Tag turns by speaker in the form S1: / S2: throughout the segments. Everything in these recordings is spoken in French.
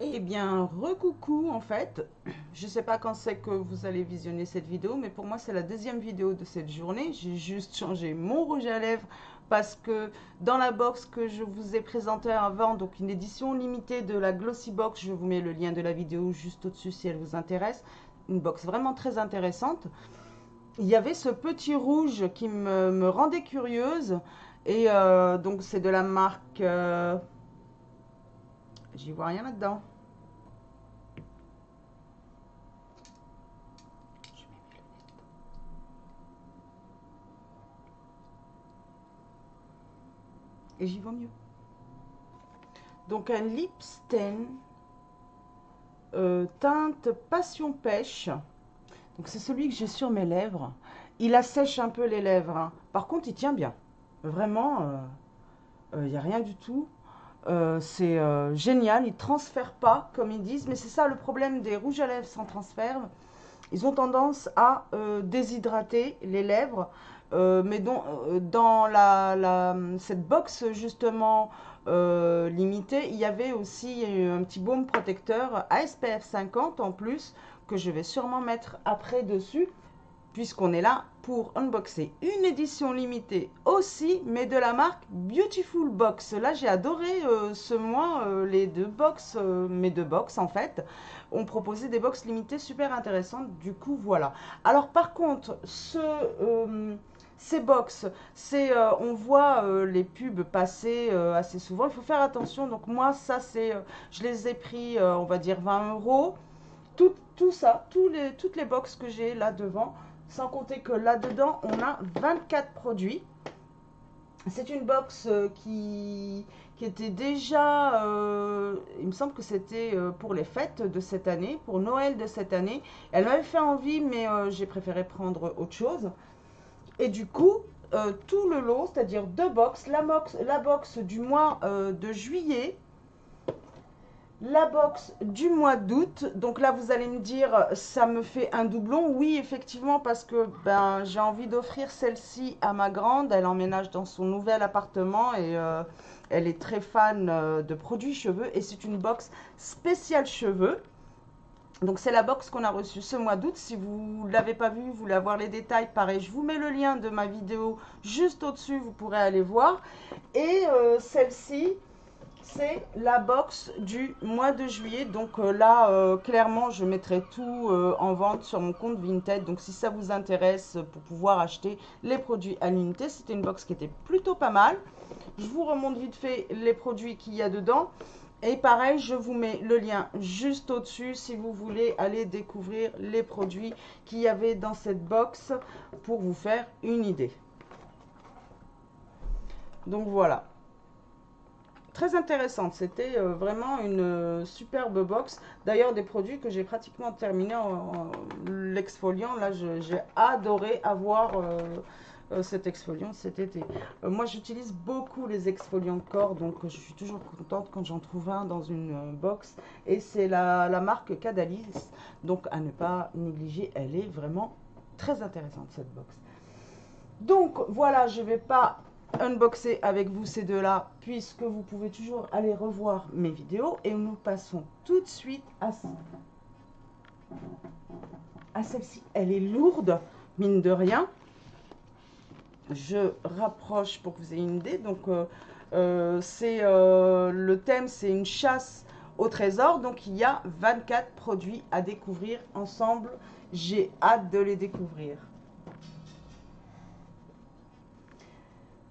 S1: Eh bien, recoucou en fait. Je sais pas quand c'est que vous allez visionner cette vidéo, mais pour moi c'est la deuxième vidéo de cette journée. J'ai juste changé mon rouge à lèvres parce que dans la box que je vous ai présentée avant, donc une édition limitée de la Glossy Box, je vous mets le lien de la vidéo juste au-dessus si elle vous intéresse. Une box vraiment très intéressante. Il y avait ce petit rouge qui me rendait curieuse et donc c'est de la marque... j'y vois rien là-dedans. Et j'y vois mieux. Donc un lip stain teinte passion pêche. Donc c'est celui que j'ai sur mes lèvres. Il assèche un peu les lèvres, hein. Par contre, il tient bien. Vraiment, il n'y a rien du tout. C'est génial. Il ne transfère pas, comme ils disent. Mais c'est ça le problème des rouges à lèvres sans transfert. Ils ont tendance à déshydrater les lèvres. Mais dans cette box justement limitée, il y avait aussi un petit baume protecteur à SPF 50 en plus que je vais sûrement mettre après dessus puisqu'on est là pour unboxer une édition limitée aussi, mais de la marque Beautiful Box. Là, j'ai adoré ce mois les deux box, mes deux box en fait, ont proposé des box limitées super intéressantes. Du coup, voilà. Alors, par contre, ces box, on voit les pubs passer assez souvent. Il faut faire attention. Donc, moi, ça, je les ai pris, on va dire 20 euros. Tout ça, toutes les box que j'ai là devant, sans compter que là-dedans, on a 24 produits. C'est une box qui était déjà, il me semble que c'était pour les fêtes de cette année, pour Noël de cette année. Elle m'avait fait envie, mais j'ai préféré prendre autre chose. Et du coup, tout le lot, c'est-à-dire deux box, la box du mois de juillet, la box du mois d'août, donc là vous allez me dire, ça me fait un doublon. Oui, effectivement, parce que ben, j'ai envie d'offrir celle-ci à ma grande. Elle emménage dans son nouvel appartement et elle est très fan de produits cheveux. Et c'est une box spéciale cheveux. Donc c'est la box qu'on a reçue ce mois d'août. Si vous ne l'avez pas vue, vous voulez avoir les détails, pareil, je vous mets le lien de ma vidéo juste au-dessus, vous pourrez aller voir. Et celle-ci, c'est la box du mois de juillet. Donc là, clairement, je mettrai tout en vente sur mon compte Vinted. Donc si ça vous intéresse pour pouvoir acheter les produits à l'unité, c'était une box qui était plutôt pas mal. Je vous remonte vite fait les produits qu'il y a dedans. Et pareil, je vous mets le lien juste au-dessus si vous voulez aller découvrir les produits qu'il y avait dans cette box pour vous faire une idée. Donc voilà. Très intéressante, c'était vraiment une superbe box. D'ailleurs, des produits que j'ai pratiquement terminé en l'exfoliant. Là, j'ai adoré avoir cet exfoliant cet été. Moi, j'utilise beaucoup les exfoliants corps, donc je suis toujours contente quand j'en trouve un dans une box. Et c'est la marque Cadalis, donc à ne pas négliger, elle est vraiment très intéressante cette box. Donc voilà, je ne vais pas unboxer avec vous ces deux-là, puisque vous pouvez toujours aller revoir mes vidéos. Et nous passons tout de suite à celle-ci. Elle est lourde, mine de rien. Je rapproche pour que vous ayez une idée. Donc, le thème, c'est une chasse au trésor. Donc, il y a 24 produits à découvrir ensemble. J'ai hâte de les découvrir.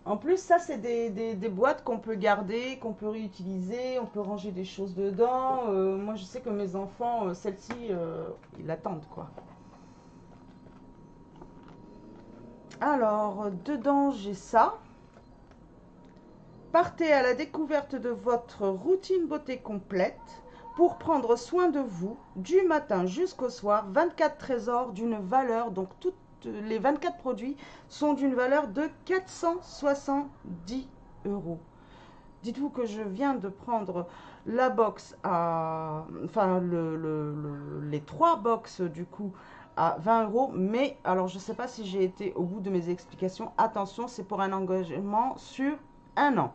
S1: En plus, ça, c'est des boîtes qu'on peut garder, qu'on peut réutiliser, on peut ranger des choses dedans. Moi, je sais que mes enfants, celle-ci, ils l'attendent, quoi. Alors, dedans, j'ai ça. Partez à la découverte de votre routine beauté complète pour prendre soin de vous du matin jusqu'au soir. 24 trésors d'une valeur, donc toutes les 24 produits sont d'une valeur de 470 euros. Dites-vous que je viens de prendre la box à... Enfin, les trois box du coup à 20 euros. Mais alors, je ne sais pas si j'ai été au bout de mes explications. Attention, c'est pour un engagement sur un an.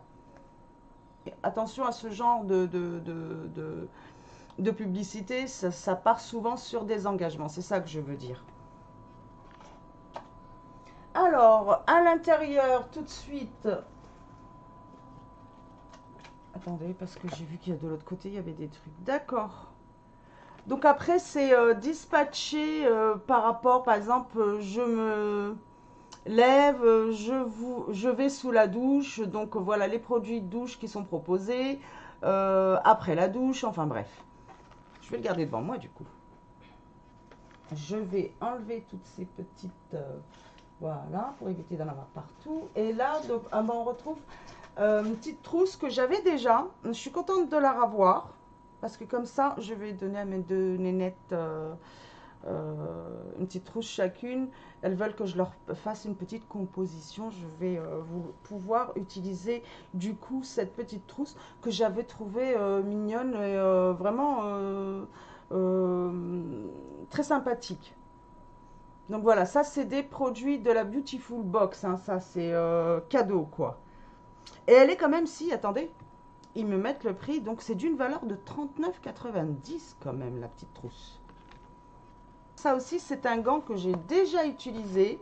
S1: Attention à ce genre de publicité, ça part souvent sur des engagements. C'est ça que je veux dire. Alors, à l'intérieur, tout de suite... Attendez, parce que j'ai vu qu'il y a de l'autre côté, il y avait des trucs. D'accord. Donc après, c'est dispatché par rapport, par exemple, je me lève, je vais sous la douche. Donc voilà les produits de douche qui sont proposés. Après la douche, enfin bref. Je vais le garder devant moi du coup. Je vais enlever toutes ces petites... voilà, pour éviter d'en avoir partout. Et là, donc, ah ben, on retrouve une petite trousse que j'avais déjà. Je suis contente de la revoir. Parce que comme ça, je vais donner à mes deux nénettes une petite trousse chacune. Elles veulent que je leur fasse une petite composition. Je vais pouvoir utiliser du coup cette petite trousse que j'avais trouvée mignonne et vraiment très sympathique. Donc voilà, ça c'est des produits de la Beautiful Box, hein, ça c'est cadeau quoi. Et elle est quand même, si, attendez, ils me mettent le prix, donc c'est d'une valeur de 39,90 quand même la petite trousse. Ça aussi c'est un gant que j'ai déjà utilisé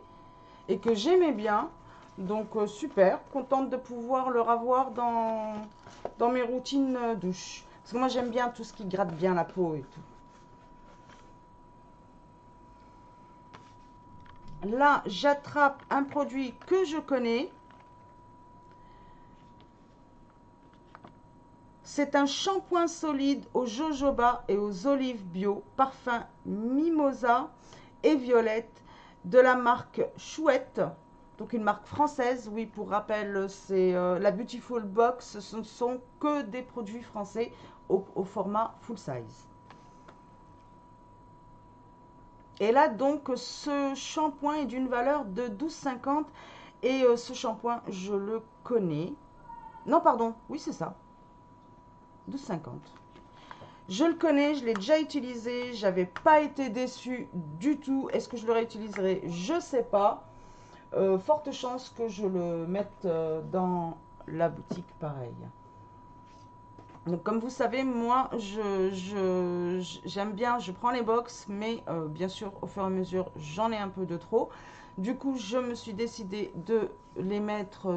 S1: et que j'aimais bien, donc super, contente de pouvoir le revoir dans mes routines douche. Parce que moi j'aime bien tout ce qui gratte bien la peau et tout. Là, j'attrape un produit que je connais. C'est un shampoing solide aux jojoba et aux olives bio, parfum mimosa et violette de la marque Chouette. Donc une marque française, oui, pour rappel, c'est la Beautiful Box. Ce ne sont que des produits français au format full size. Et là, donc, ce shampoing est d'une valeur de 12,50 et ce shampoing, je le connais. Non, pardon, oui, c'est ça. 12,50. Je le connais, je l'ai déjà utilisé, j'avais pas été déçue du tout. Est-ce que je le réutiliserai? Je sais pas. Forte chance que je le mette dans la boutique pareil. Donc comme vous savez, moi j'aime bien, je prends les box, mais bien sûr au fur et à mesure j'en ai un peu de trop. Du coup je me suis décidée de les mettre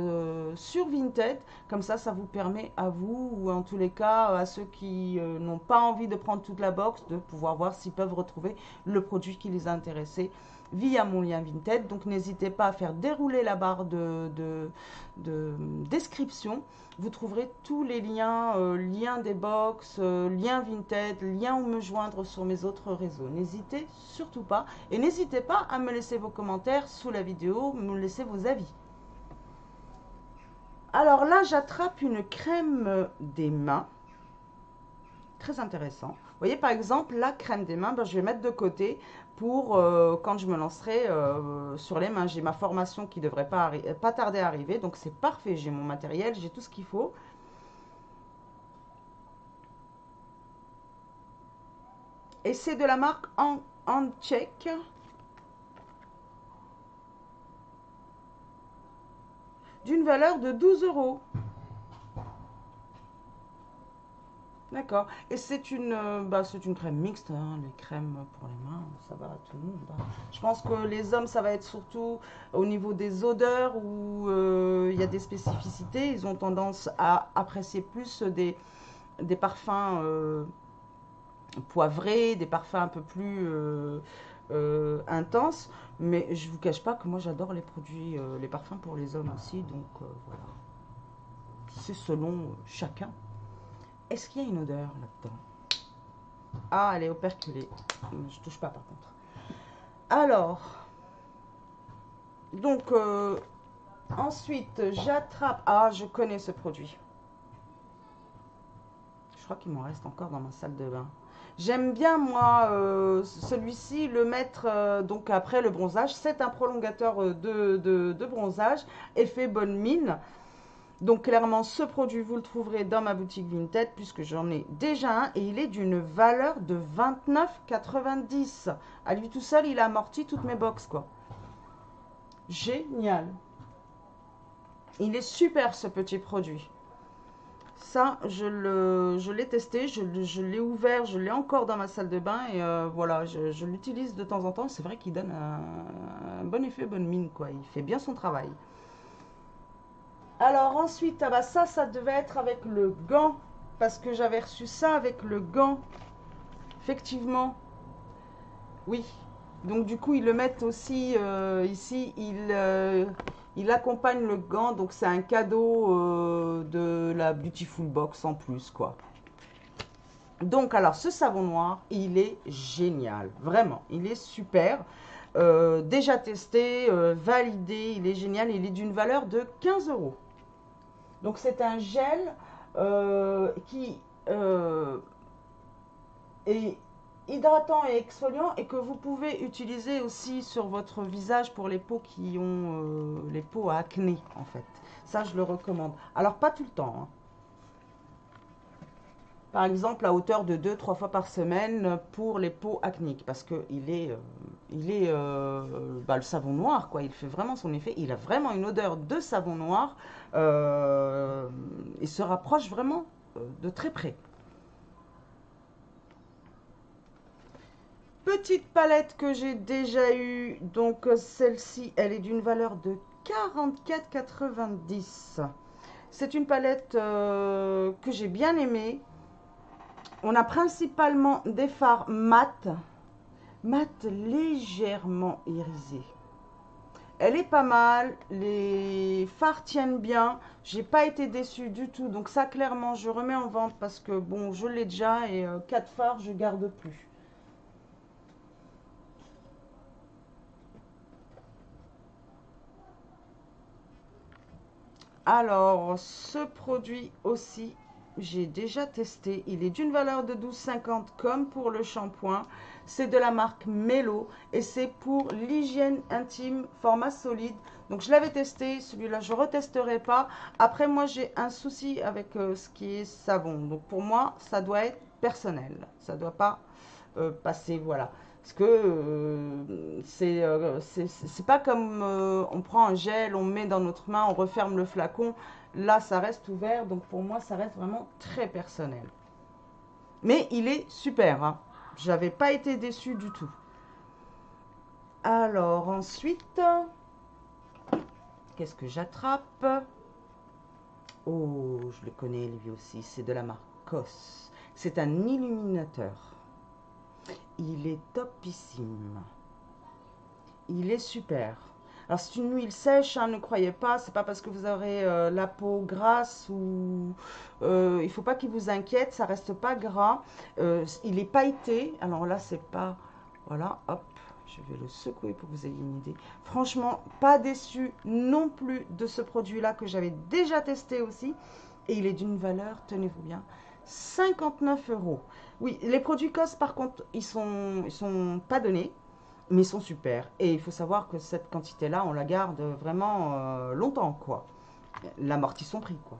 S1: sur Vinted, comme ça vous permet à vous, ou en tous les cas à ceux qui n'ont pas envie de prendre toute la box, de pouvoir voir s'ils peuvent retrouver le produit qui les a intéressés via mon lien Vinted. Donc n'hésitez pas à faire dérouler la barre de description. Vous trouverez tous les liens, liens des box, liens Vinted, liens où me joindre sur mes autres réseaux. N'hésitez surtout pas. Et n'hésitez pas à me laisser vos commentaires sous la vidéo, me laisser vos avis. Alors là, j'attrape une crème des mains. Très intéressant. Vous voyez, par exemple, la crème des mains, ben, je vais mettre de côté pour quand je me lancerai sur les mains. J'ai ma formation qui devrait pas tarder à arriver, donc c'est parfait. J'ai mon matériel, j'ai tout ce qu'il faut. Et c'est de la marque Handcheck. D'une valeur de 12 €. D'accord. Et c'est une crème mixte, hein, les crèmes pour les mains, ça va à tout le monde. Hein. Je pense que les hommes, ça va être surtout au niveau des odeurs où il y a des spécificités. Ils ont tendance à apprécier plus des parfums poivrés, des parfums un peu plus intenses. Mais je ne vous cache pas que moi, j'adore les produits, les parfums pour les hommes aussi. Donc voilà. C'est selon chacun. Est-ce qu'il y a une odeur là-dedans? Ah, elle est operculée. Je touche pas par contre. Alors, donc, ensuite, j'attrape... Ah, je connais ce produit. Je crois qu'il m'en reste encore dans ma salle de bain. J'aime bien, moi, celui-ci, le mettre donc après le bronzage. C'est un prolongateur de bronzage, effet bonne mine. Donc clairement, ce produit, vous le trouverez dans ma boutique Vinted puisque j'en ai déjà un et il est d'une valeur de 29,90 €. À lui tout seul, il a amorti toutes mes box, quoi. Génial. Il est super, ce petit produit. Ça, je l'ai testé, je l'ai ouvert, je l'ai encore dans ma salle de bain et voilà, je l'utilise de temps en temps. C'est vrai qu'il donne un bon effet, bonne mine, quoi. Il fait bien son travail. Alors ensuite, ah bah ça devait être avec le gant, parce que j'avais reçu ça avec le gant. Effectivement, oui. Donc du coup, ils le mettent aussi ici, il accompagne le gant, donc c'est un cadeau de la Beautiful Box en plus, quoi. Donc alors, ce savon noir, il est génial, vraiment, il est super. Déjà testé, validé, il est génial, il est d'une valeur de 15 euros. Donc c'est un gel qui est hydratant et exfoliant et que vous pouvez utiliser aussi sur votre visage pour les peaux qui ont les peaux à acné en fait. Ça je le recommande. Alors pas tout le temps, hein. Par exemple à hauteur de 2-3 fois par semaine pour les peaux acniques parce que le savon noir quoi, il fait vraiment son effet, il a vraiment une odeur de savon noir, il se rapproche vraiment de très près. Petite palette que j'ai déjà eue, donc celle-ci, elle est d'une valeur de 44,90. C'est une palette que j'ai bien aimée. On a principalement des fards mat légèrement irisés. Elle est pas mal, les fards tiennent bien, j'ai pas été déçue du tout, donc ça clairement je remets en vente parce que bon je l'ai déjà et 4 fards je garde plus. Alors, ce produit aussi, j'ai déjà testé. Il est d'une valeur de 12,50 comme pour le shampoing. C'est de la marque Melo et c'est pour l'hygiène intime format solide. Donc, je l'avais testé. Celui-là, je ne retesterai pas. Après, moi, j'ai un souci avec ce qui est savon. Donc, pour moi, ça doit être personnel. Ça ne doit pas passer, voilà. Parce que c'est pas comme on prend un gel, on met dans notre main, on referme le flacon. Là, ça reste ouvert. Donc pour moi, ça reste vraiment très personnel. Mais il est super, hein. J'avais pas été déçue du tout. Alors ensuite, qu'est-ce que j'attrape? Oh, je le connais lui aussi. C'est de la marque COS. C'est un illuminateur. Il est topissime. Il est super. Alors c'est une huile sèche, hein, ne croyez pas, c'est pas parce que vous aurez la peau grasse ou il faut pas qu'il vous inquiète, ça reste pas gras. Il est pailleté. Alors là c'est pas, voilà, hop, je vais le secouer pour que vous ayez une idée. Franchement, pas déçu non plus de ce produit-là que j'avais déjà testé aussi. Et il est d'une valeur, tenez-vous bien, 59 euros. Oui, les produits COS par contre, ils sont pas donnés mais ils sont super. Et il faut savoir que cette quantité-là, on la garde vraiment longtemps, quoi. L'amortit son prix, quoi.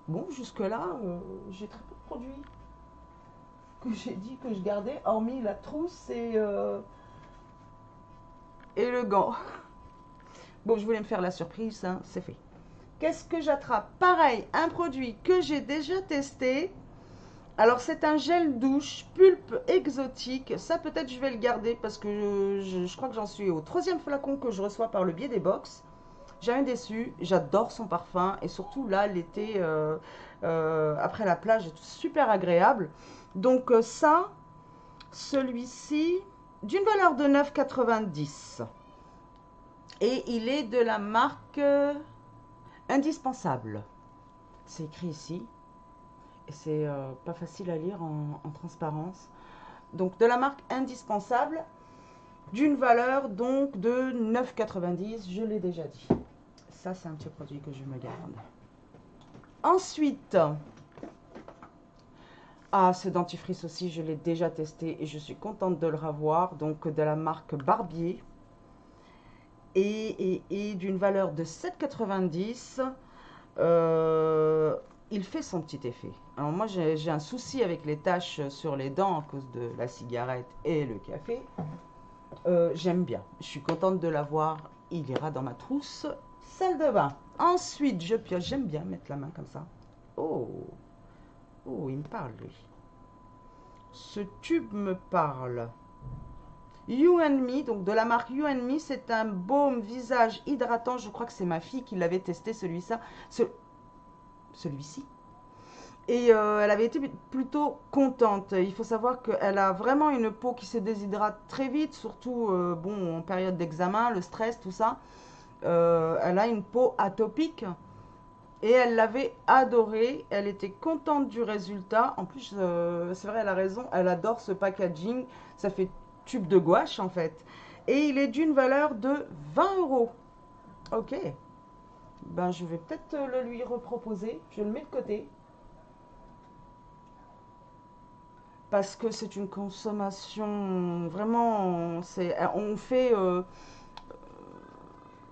S1: Bon, jusque-là, j'ai très peu de produits que j'ai dit que je gardais, hormis la trousse et le gant. Bon, je voulais me faire la surprise, hein, c'est fait. Qu'est-ce que j'attrape? Pareil, un produit que j'ai déjà testé. Alors c'est un gel douche pulpe exotique. Ça peut-être je vais le garder parce que je crois que j'en suis au 3e flacon que je reçois par le biais des box. Jamais déçu. J'adore son parfum et surtout là l'été après la plage est super agréable. Donc ça, celui-ci d'une valeur de 9,90 et il est de la marque Indispensable. C'est écrit ici. Et c'est pas facile à lire en transparence. Donc de la marque Indispensable, d'une valeur donc de 9,90, je l'ai déjà dit. Ça c'est un petit produit que je me garde. Ensuite, ce dentifrice aussi, je l'ai déjà testé et je suis contente de le revoir. Donc de la marque Barbier. Et d'une valeur de 7,90. Il fait son petit effet. Alors moi j'ai un souci avec les taches sur les dents à cause de la cigarette et le café. J'aime bien. Je suis contente de l'avoir. Il ira dans ma trousse Salle de bain. Ensuite, je pioche. J'aime bien mettre la main comme ça. Oh, oh, il me parle, lui. Ce tube me parle. You and Me, donc de la marque You and Me, c'est un baume visage hydratant. Je crois que c'est ma fille qui l'avait testé, celui-ci. Et elle avait été plutôt contente. Il faut savoir qu'elle a vraiment une peau qui se déshydrate très vite, surtout bon, en période d'examen, le stress, tout ça. Elle a une peau atopique et elle l'avait adoré. Elle était contente du résultat. En plus, c'est vrai, elle a raison, elle adore ce packaging. Ça fait tube de gouache en fait. Et il est d'une valeur de 20 euros. Ok. Ben, je vais peut-être le lui reproposer. Je le mets de côté. Parce que c'est une consommation vraiment. On fait.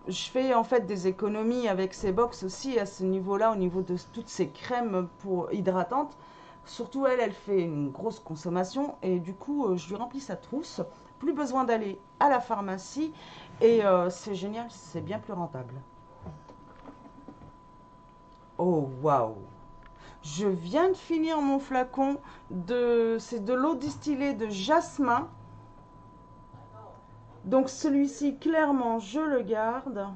S1: Je fais en fait des économies avec ces box aussi à ce niveau-là, au niveau de toutes ces crèmes pour hydratantes. Surtout elle, elle fait une grosse consommation et du coup, je lui remplis sa trousse. Plus besoin d'aller à la pharmacie et c'est génial, c'est bien plus rentable. Oh waouh! Je viens de finir mon flacon c'est de l'eau distillée de jasmin. Donc celui-ci, clairement, je le garde.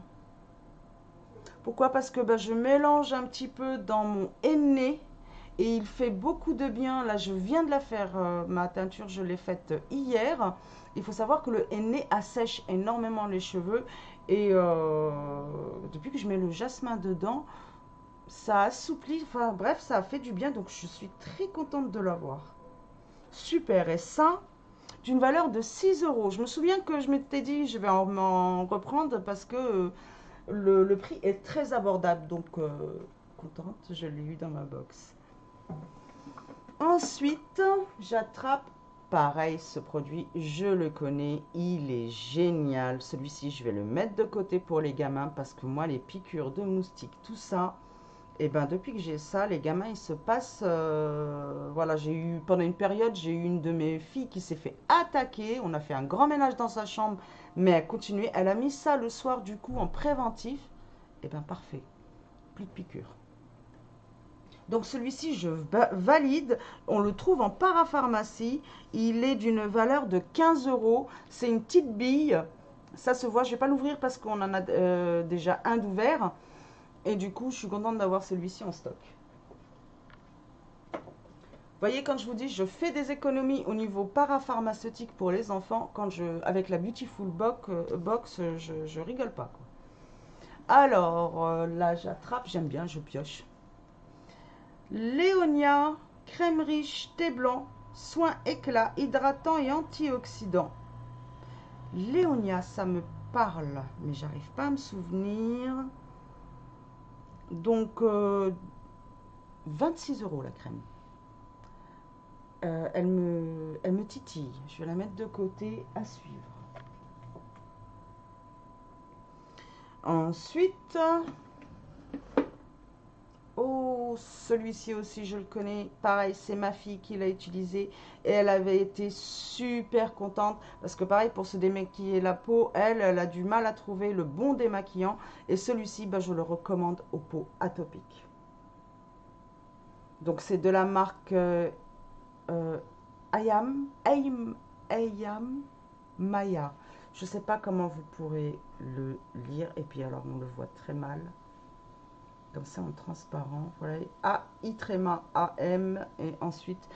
S1: Pourquoi? Parce que je mélange un petit peu dans mon henné et il fait beaucoup de bien. Là, je viens de la faire, ma teinture, je l'ai faite hier. Il faut savoir que le henné assèche énormément les cheveux et depuis que je mets le jasmin dedans, ça assouplit, enfin bref, ça a fait du bien. Donc, je suis très contente de l'avoir. Super, et ça, d'une valeur de 6 euros. Je me souviens que je m'étais dit, je vais m'en reprendre parce que le prix est très abordable, donc contente, je l'ai eu dans ma box. Ensuite, j'attrape, pareil, ce produit, je le connais, il est génial. Celui-ci, je vais le mettre de côté pour les gamins parce que moi, les piqûres de moustiques, tout ça, et ben depuis que j'ai ça, les gamins, ils se passent. Voilà, j'ai eu, pendant une période, j'ai eu une de mes filles qui s'est fait attaquer. On a fait un grand ménage dans sa chambre, mais elle continuait. Elle a mis ça le soir, du coup, en préventif. Et ben parfait, plus de piqûres. Donc celui-ci, je valide. On le trouve en parapharmacie. Il est d'une valeur de 15 euros. C'est une petite bille. Ça se voit, je ne vais pas l'ouvrir parce qu'on en a déjà un d'ouvert. Et du coup, je suis contente d'avoir celui-ci en stock. Vous voyez, quand je vous dis, je fais des économies au niveau parapharmaceutique pour les enfants, avec la Beautiful Box, je rigole pas, quoi. Alors, là, j'attrape, j'aime bien, je pioche. Léonia, crème riche, thé blanc, soin éclat, hydratant et antioxydant. Léonia, ça me parle, mais j'arrive pas à me souvenir. Donc, 26 euros la crème. Elle me titille. Je vais la mettre de côté à suivre. Ensuite, oh, celui-ci aussi, je le connais. Pareil, c'est ma fille qui l'a utilisé et elle avait été super contente parce que pareil, pour se démaquiller la peau, elle a du mal à trouver le bon démaquillant et celui-ci, je le recommande aux peaux atopiques. Donc, c'est de la marque Ayam Maya. Je ne sais pas comment vous pourrez le lire. Et puis alors, on le voit très mal. Comme ça, en transparent. Voilà. A-I-A-M. Et ensuite,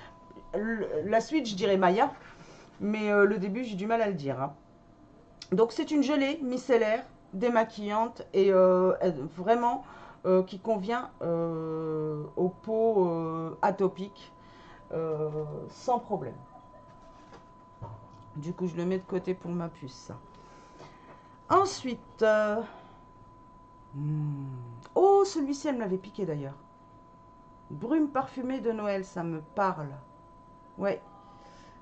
S1: la suite, je dirais Maya. Mais le début, j'ai du mal à le dire. Hein. Donc, c'est une gelée micellaire, démaquillante et vraiment qui convient aux peaux atopiques sans problème. Du coup, je le mets de côté pour ma puce. Ensuite, oh, celui-ci, elle me l'avait piqué d'ailleurs. Brume parfumée de Noël, ça me parle. Ouais.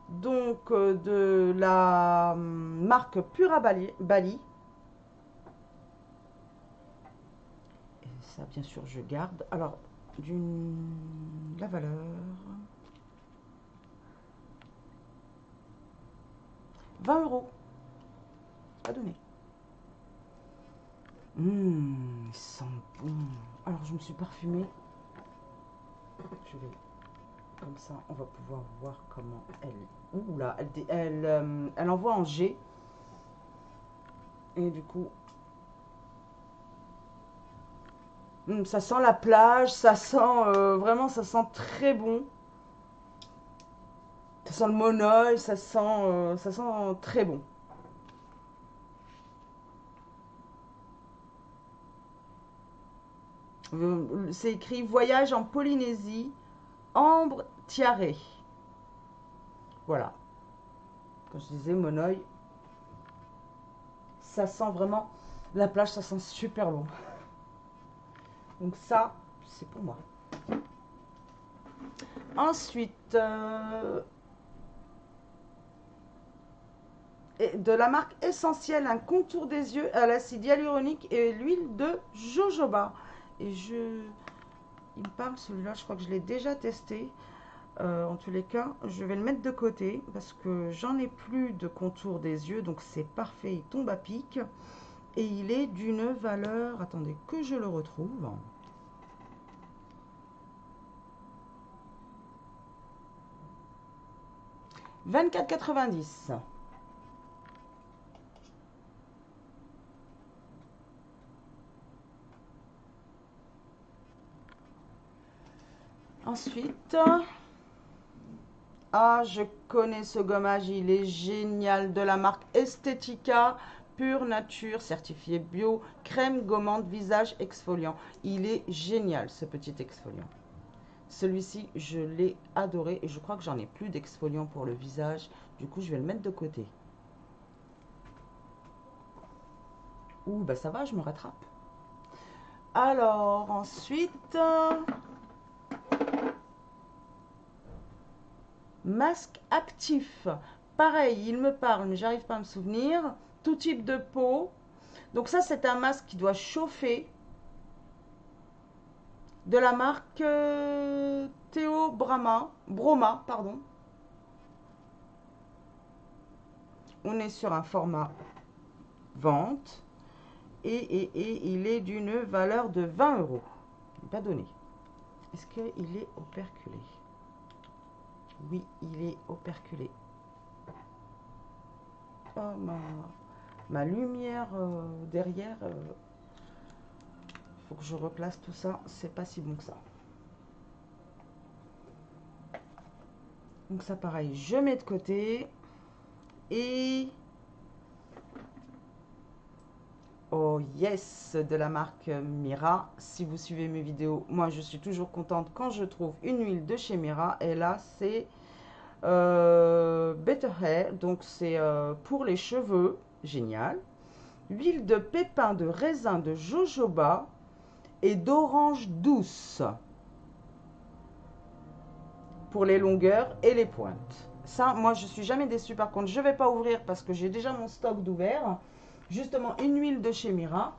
S1: Donc, de la marque Pura Bali. Et ça, bien sûr, je garde. Alors, la valeur. €20. Pas donné. Il sent bon. Alors, je me suis parfumée. Je vais, comme ça, on va pouvoir voir comment elle... Ouh là, elle envoie en G. Et du coup... ça sent la plage, ça sent... vraiment, ça sent très bon. Ça sent le monoeil, ça sent très bon. C'est écrit Voyage en Polynésie, Ambre Tiaré. Voilà. Quand je disais monoeil, ça sent vraiment la plage, ça sent super bon. Donc ça, c'est pour moi. Ensuite, de la marque Essentielle, un contour des yeux à l'acide hyaluronique et l'huile de jojoba. Et il me parle celui-là, je crois que je l'ai déjà testé. En tous les cas, je vais le mettre de côté parce que j'en ai plus de contour des yeux, donc c'est parfait, il tombe à pic. Et il est d'une valeur, attendez que je le retrouve. €24,90. Ensuite, ah, je connais ce gommage, il est génial, de la marque Estetica, pure nature, certifié bio, crème gommante visage exfoliant. Il est génial ce petit exfoliant. Celui-ci, je l'ai adoré et je crois que j'en ai plus d'exfoliant pour le visage. Du coup, je vais le mettre de côté. Ouh, bah ça va, je me rattrape. Alors, ensuite, masque actif. Pareil, il me parle, mais j'arrive pas à me souvenir. Tout type de peau. Donc ça, c'est un masque qui doit chauffer. De la marque Théo Broma, pardon. On est sur un format vente. Et il est d'une valeur de 20 €. Pas donné. Est-ce qu'il est operculé? Oui, il est operculé. Oh, ma lumière derrière. Faut que je replace tout ça. C'est pas si bon que ça. Donc ça, pareil, je mets de côté. Et... oh yes, de la marque Mira. Si vous suivez mes vidéos, moi je suis toujours contente quand je trouve une huile de chez Mira. Et là, c'est Better Hair. Donc c'est pour les cheveux. Génial. Huile de pépins de raisin de jojoba et d'orange douce pour les longueurs et les pointes. Ça, moi, je suis jamais déçue. Par contre, je ne vais pas ouvrir parce que j'ai déjà mon stock d'ouvert. Justement, une huile de chez Mira.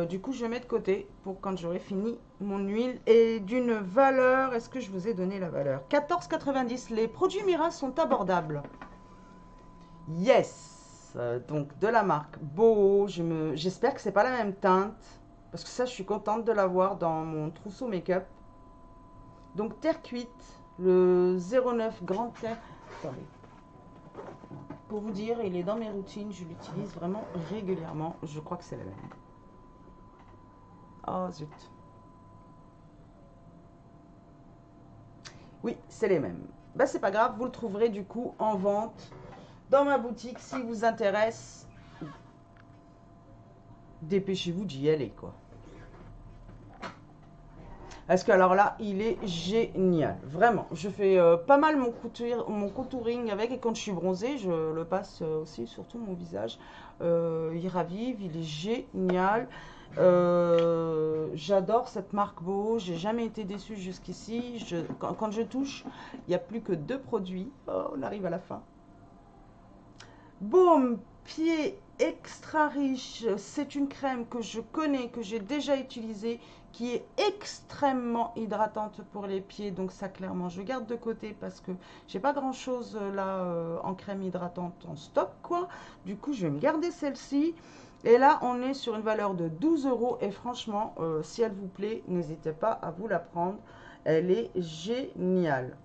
S1: Du coup, je mets de côté pour quand j'aurai fini mon huile. Et d'une valeur, est-ce que je vous ai donné la valeur? 14,90 €. Les produits Mira sont abordables. Yes. Donc, de la marque Boho. J'espère que c'est pas la même teinte. Parce que ça, je suis contente de l'avoir dans mon trousseau make-up. Donc, terre cuite. Le 09 Grand Terre. Attendez. Pour vous dire, il est dans mes routines. Je l'utilise vraiment régulièrement. Je crois que c'est la même. Oh zut. Oui, c'est les mêmes. Bah, c'est pas grave, vous le trouverez du coup en vente dans ma boutique si vous intéresse. Dépêchez-vous d'y aller, quoi. Parce que alors là, il est génial. Vraiment, je fais pas mal mon contouring avec et quand je suis bronzée, je le passe aussi sur tout mon visage. Il ravive, il est génial. J'adore cette marque Boho, j'ai jamais été déçue jusqu'ici. Quand je touche, il n'y a plus que 2 produits. Oh, on arrive à la fin. Baume pied extra riche, c'est une crème que je connais, que j'ai déjà utilisée, qui est extrêmement hydratante pour les pieds. Donc ça, clairement, je garde de côté parce que j'ai pas grand chose là en crème hydratante en stock, quoi. Du coup, je vais me garder celle-ci. Et là, on est sur une valeur de 12 euros. Et franchement, si elle vous plaît, n'hésitez pas à vous la prendre. Elle est géniale.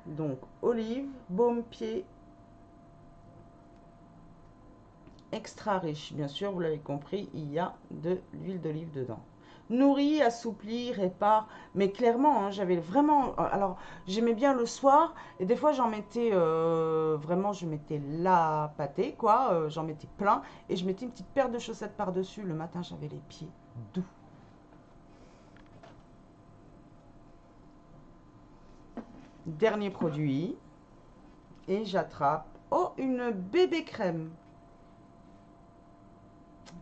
S1: Donc, olive, baume pied, extra riche. Bien sûr, vous l'avez compris, il y a de l'huile d'olive dedans. Nourrit, assouplit, répare. Mais clairement, hein, j'avais vraiment... Alors, j'aimais bien le soir. Et des fois, j'en mettais... vraiment, je mettais la pâtée, quoi. J'en mettais plein. Et je mettais une petite paire de chaussettes par-dessus. Le matin, j'avais les pieds doux. Dernier produit. Et j'attrape... Oh, une bébé crème.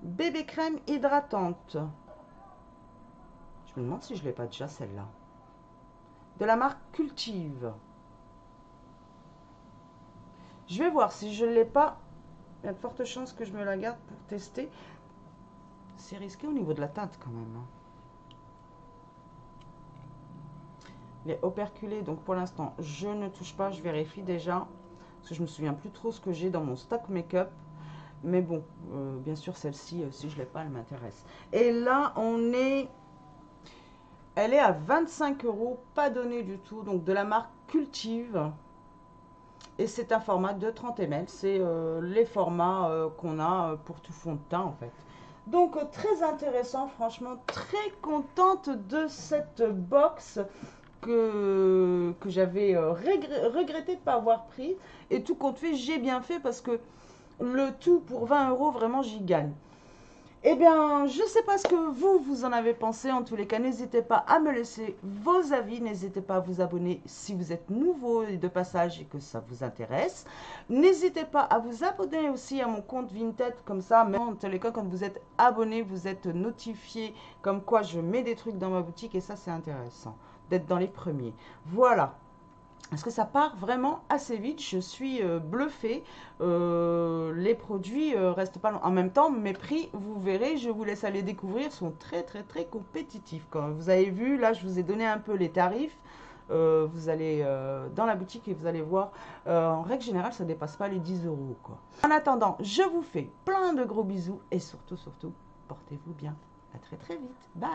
S1: Bébé crème hydratante. Je me demande si je ne l'ai pas déjà celle-là. De la marque Cultive. Je vais voir si je ne l'ai pas. Il y a de fortes chances que je me la garde pour tester. C'est risqué au niveau de la teinte quand même. Les operculés, donc pour l'instant, je ne touche pas. Je vérifie déjà. Parce que je ne me souviens plus trop ce que j'ai dans mon stock make-up. Mais bon, bien sûr, celle-ci, si je ne l'ai pas, elle m'intéresse. Et là, on est... Elle est à 25 euros, pas donnée du tout. Donc de la marque Cultive. Et c'est un format de 30 ml. C'est les formats qu'on a pour tout fond de teint en fait. Donc très intéressant, franchement, très contente de cette box que j'avais regretté de ne pas avoir pris. Et tout compte fait, j'ai bien fait parce que le tout pour 20 euros, vraiment j'y gagne. Eh bien, je ne sais pas ce que vous en avez pensé. En tous les cas, n'hésitez pas à me laisser vos avis. N'hésitez pas à vous abonner si vous êtes nouveau et de passage et que ça vous intéresse. N'hésitez pas à vous abonner aussi à mon compte Vinted. Comme ça, même en tous les cas, quand vous êtes abonné, vous êtes notifié comme quoi je mets des trucs dans ma boutique. Et ça, c'est intéressant d'être dans les premiers. Voilà. Parce que ça part vraiment assez vite, je suis bluffée. Les produits restent pas long. En même temps, mes prix, vous verrez, je vous laisse aller découvrir, sont très compétitifs. Comme vous avez vu, là je vous ai donné un peu les tarifs. Vous allez dans la boutique et vous allez voir, en règle générale, ça ne dépasse pas les 10 euros, quoi. En attendant, je vous fais plein de gros bisous et surtout, portez-vous bien. À très vite. Bye!